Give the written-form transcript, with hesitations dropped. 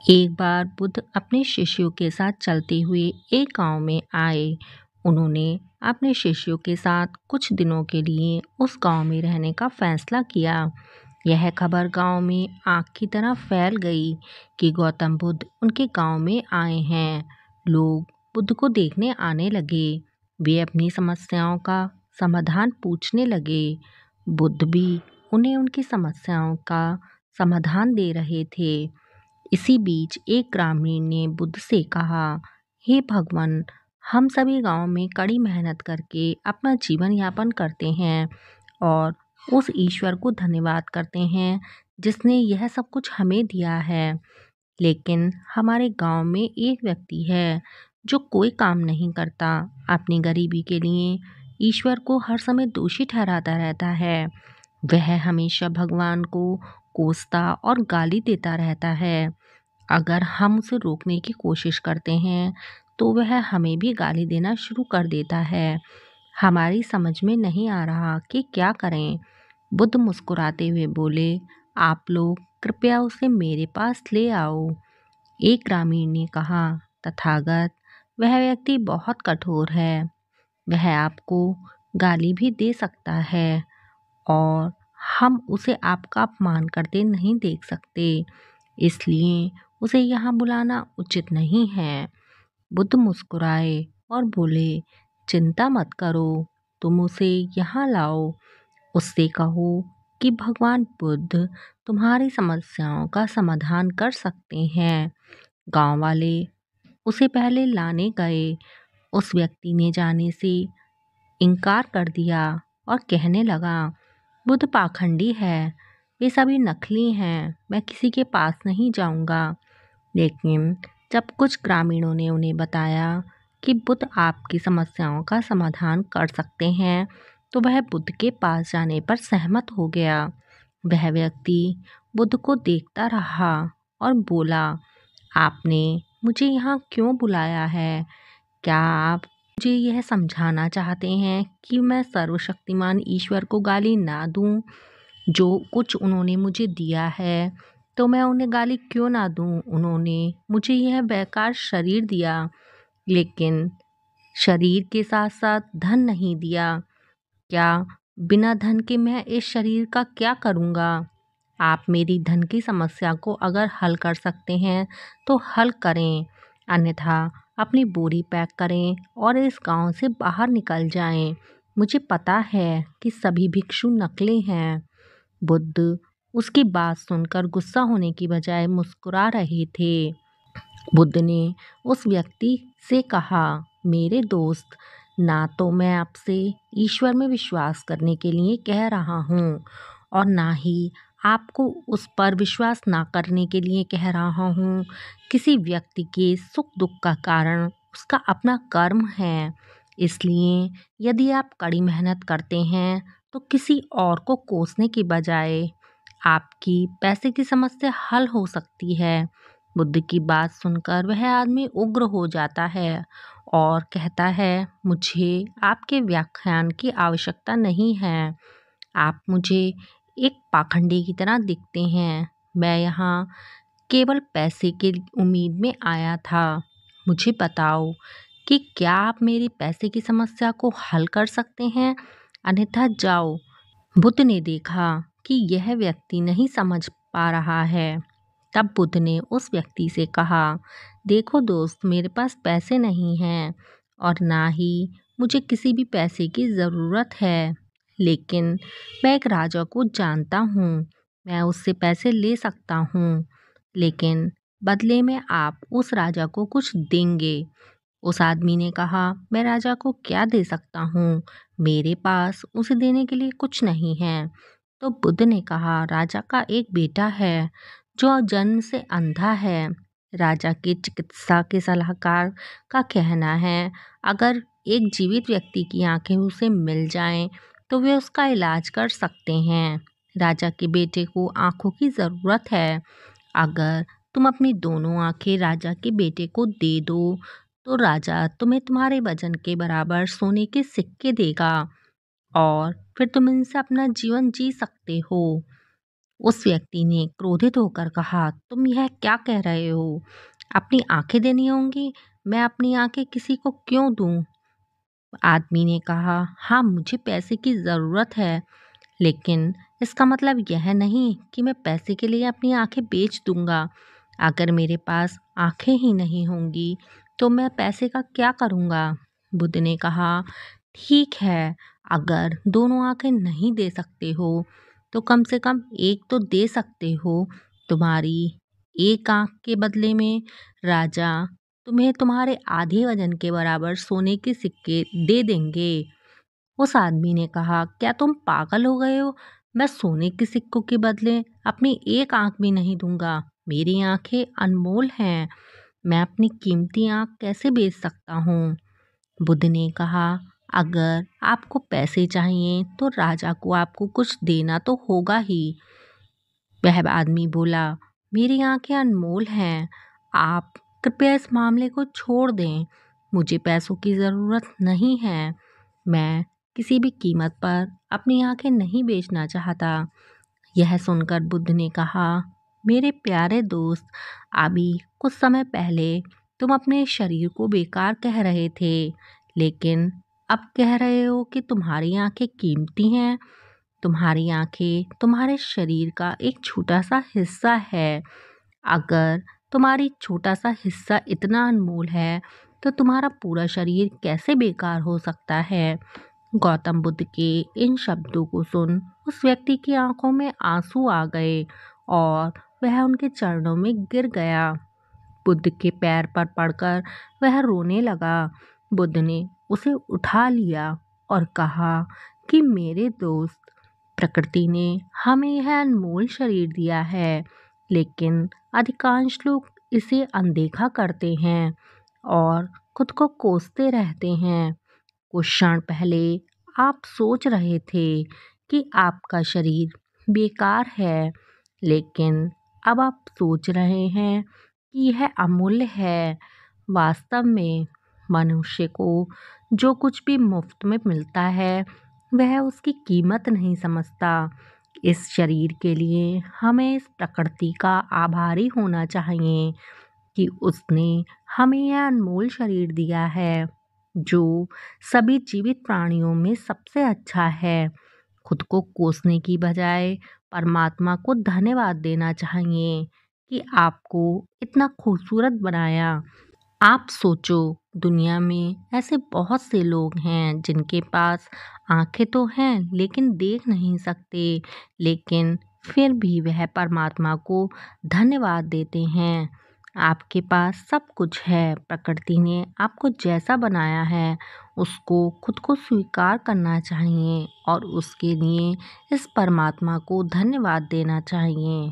एक बार बुद्ध अपने शिष्यों के साथ चलते हुए एक गांव में आए। उन्होंने अपने शिष्यों के साथ कुछ दिनों के लिए उस गांव में रहने का फैसला किया। यह खबर गांव में आग की तरह फैल गई कि गौतम बुद्ध उनके गांव में आए हैं। लोग बुद्ध को देखने आने लगे। वे अपनी समस्याओं का समाधान पूछने लगे। बुद्ध भी उन्हें उनकी समस्याओं का समाधान दे रहे थे। इसी बीच एक ग्रामीण ने बुद्ध से कहा, हे भगवान, हम सभी गांव में कड़ी मेहनत करके अपना जीवन यापन करते हैं और उस ईश्वर को धन्यवाद करते हैं जिसने यह सब कुछ हमें दिया है। लेकिन हमारे गांव में एक व्यक्ति है जो कोई काम नहीं करता। अपनी गरीबी के लिए ईश्वर को हर समय दोषी ठहराता रहता है। वह हमेशा भगवान को कोसता और गाली देता रहता है। अगर हम उसे रोकने की कोशिश करते हैं तो वह हमें भी गाली देना शुरू कर देता है। हमारी समझ में नहीं आ रहा कि क्या करें। बुद्ध मुस्कुराते हुए बोले, आप लोग कृपया उसे मेरे पास ले आओ। एक ग्रामीण ने कहा, तथागत, वह व्यक्ति बहुत कठोर है। वह आपको गाली भी दे सकता है और हम उसे आपका अपमान करते नहीं देख सकते, इसलिए उसे यहाँ बुलाना उचित नहीं है। बुद्ध मुस्कुराए और बोले, चिंता मत करो, तुम उसे यहाँ लाओ। उससे कहो कि भगवान बुद्ध तुम्हारी समस्याओं का समाधान कर सकते हैं। गांव वाले उसे पहले लाने गए। उस व्यक्ति ने जाने से इनकार कर दिया और कहने लगा, बुद्ध पाखंडी है, वे सभी नकली हैं, मैं किसी के पास नहीं जाऊंगा। लेकिन जब कुछ ग्रामीणों ने उन्हें बताया कि बुद्ध आपकी समस्याओं का समाधान कर सकते हैं तो वह बुद्ध के पास जाने पर सहमत हो गया। वह व्यक्ति बुद्ध को देखता रहा और बोला, आपने मुझे यहाँ क्यों बुलाया है? क्या आप मुझे यह समझाना चाहते हैं कि मैं सर्वशक्तिमान ईश्वर को गाली ना दूं? जो कुछ उन्होंने मुझे दिया है तो मैं उन्हें गाली क्यों ना दूं? उन्होंने मुझे यह बेकार शरीर दिया, लेकिन शरीर के साथ साथ धन नहीं दिया। क्या बिना धन के मैं इस शरीर का क्या करूँगा? आप मेरी धन की समस्या को अगर हल कर सकते हैं तो हल करें, अन्यथा अपनी बोरी पैक करें और इस गांव से बाहर निकल जाएं। मुझे पता है कि सभी भिक्षु नकली हैं। बुद्ध उसकी बात सुनकर गुस्सा होने की बजाय मुस्कुरा रहे थे। बुद्ध ने उस व्यक्ति से कहा, मेरे दोस्त, ना तो मैं आपसे ईश्वर में विश्वास करने के लिए कह रहा हूँ और ना ही आपको उस पर विश्वास ना करने के लिए कह रहा हूँ। किसी व्यक्ति के सुख दुख का कारण उसका अपना कर्म है, इसलिए यदि आप कड़ी मेहनत करते हैं तो किसी और को कोसने की बजाय आपकी पैसे की समस्या हल हो सकती है। बुद्ध की बात सुनकर वह आदमी उग्र हो जाता है और कहता है, मुझे आपके व्याख्यान की आवश्यकता नहीं है। आप मुझे एक पाखंडी की तरह दिखते हैं। मैं यहाँ केवल पैसे की उम्मीद में आया था। मुझे बताओ कि क्या आप मेरी पैसे की समस्या को हल कर सकते हैं, अन्यथा जाओ। बुद्ध ने देखा कि यह व्यक्ति नहीं समझ पा रहा है। तब बुद्ध ने उस व्यक्ति से कहा, देखो दोस्त, मेरे पास पैसे नहीं हैं और ना ही मुझे किसी भी पैसे की ज़रूरत है, लेकिन मैं एक राजा को जानता हूँ। मैं उससे पैसे ले सकता हूँ, लेकिन बदले में आप उस राजा को कुछ देंगे। उस आदमी ने कहा, मैं राजा को क्या दे सकता हूँ? मेरे पास उसे देने के लिए कुछ नहीं है। तो बुद्ध ने कहा, राजा का एक बेटा है जो जन्म से अंधा है। राजा के चिकित्सा के सलाहकार का कहना है, अगर एक जीवित व्यक्ति की आंखें उसे मिल जाएं तो वे उसका इलाज कर सकते हैं। राजा के बेटे को आंखों की ज़रूरत है। अगर तुम अपनी दोनों आंखें राजा के बेटे को दे दो तो राजा तुम्हें तुम्हारे वजन के बराबर सोने के सिक्के देगा और फिर तुम इनसे अपना जीवन जी सकते हो। उस व्यक्ति ने क्रोधित होकर कहा, तुम यह क्या कह रहे हो? अपनी आंखें देनी होंगी? मैं अपनी आंखें किसी को क्यों दूं? आदमी ने कहा, हाँ मुझे पैसे की ज़रूरत है, लेकिन इसका मतलब यह नहीं कि मैं पैसे के लिए अपनी आंखें बेच दूंगा। अगर मेरे पास आंखें ही नहीं होंगी तो मैं पैसे का क्या करूंगा? बुद्ध ने कहा, ठीक है, अगर दोनों आंखें नहीं दे सकते हो तो कम से कम एक तो दे सकते हो। तुम्हारी एक आंख के बदले में राजा तुम्हें तुम्हारे आधे वजन के बराबर सोने के सिक्के दे देंगे। उस आदमी ने कहा, क्या तुम पागल हो गए हो? मैं सोने के सिक्कों के बदले अपनी एक आंख भी नहीं दूंगा। मेरी आंखें अनमोल हैं। मैं अपनी कीमती आंख कैसे बेच सकता हूँ? बुद्ध ने कहा, अगर आपको पैसे चाहिए तो राजा को आपको कुछ देना तो होगा ही। वह आदमी बोला, मेरी आंखें अनमोल हैं। आप कृपया इस मामले को छोड़ दें। मुझे पैसों की ज़रूरत नहीं है। मैं किसी भी कीमत पर अपनी आंखें नहीं बेचना चाहता। यह सुनकर बुद्ध ने कहा, मेरे प्यारे दोस्त, अभी कुछ समय पहले तुम अपने शरीर को बेकार कह रहे थे, लेकिन अब कह रहे हो कि तुम्हारी आंखें कीमती हैं। तुम्हारी आंखें तुम्हारे शरीर का एक छोटा सा हिस्सा है। अगर तुम्हारी छोटा सा हिस्सा इतना अनमोल है तो तुम्हारा पूरा शरीर कैसे बेकार हो सकता है? गौतम बुद्ध के इन शब्दों को सुन उस व्यक्ति की आंखों में आंसू आ गए और वह उनके चरणों में गिर गया। बुद्ध के पैर पर पड़कर वह रोने लगा। बुद्ध ने उसे उठा लिया और कहा कि मेरे दोस्त, प्रकृति ने हमें यह अनमोल शरीर दिया है, लेकिन अधिकांश लोग इसे अनदेखा करते हैं और खुद को कोसते रहते हैं। कुछ क्षण पहले आप सोच रहे थे कि आपका शरीर बेकार है, लेकिन अब आप सोच रहे हैं कि यह अमूल्य है। वास्तव में मनुष्य को जो कुछ भी मुफ्त में मिलता है वह उसकी कीमत नहीं समझता। इस शरीर के लिए हमें इस प्रकृति का आभारी होना चाहिए कि उसने हमें यह अनमोल शरीर दिया है, जो सभी जीवित प्राणियों में सबसे अच्छा है। खुद को कोसने की बजाय परमात्मा को धन्यवाद देना चाहिए कि आपको इतना खूबसूरत बनाया। आप सोचो, दुनिया में ऐसे बहुत से लोग हैं जिनके पास आंखें तो हैं लेकिन देख नहीं सकते, लेकिन फिर भी वह परमात्मा को धन्यवाद देते हैं। आपके पास सब कुछ है। प्रकृति ने आपको जैसा बनाया है उसको खुद को स्वीकार करना चाहिए और उसके लिए इस परमात्मा को धन्यवाद देना चाहिए।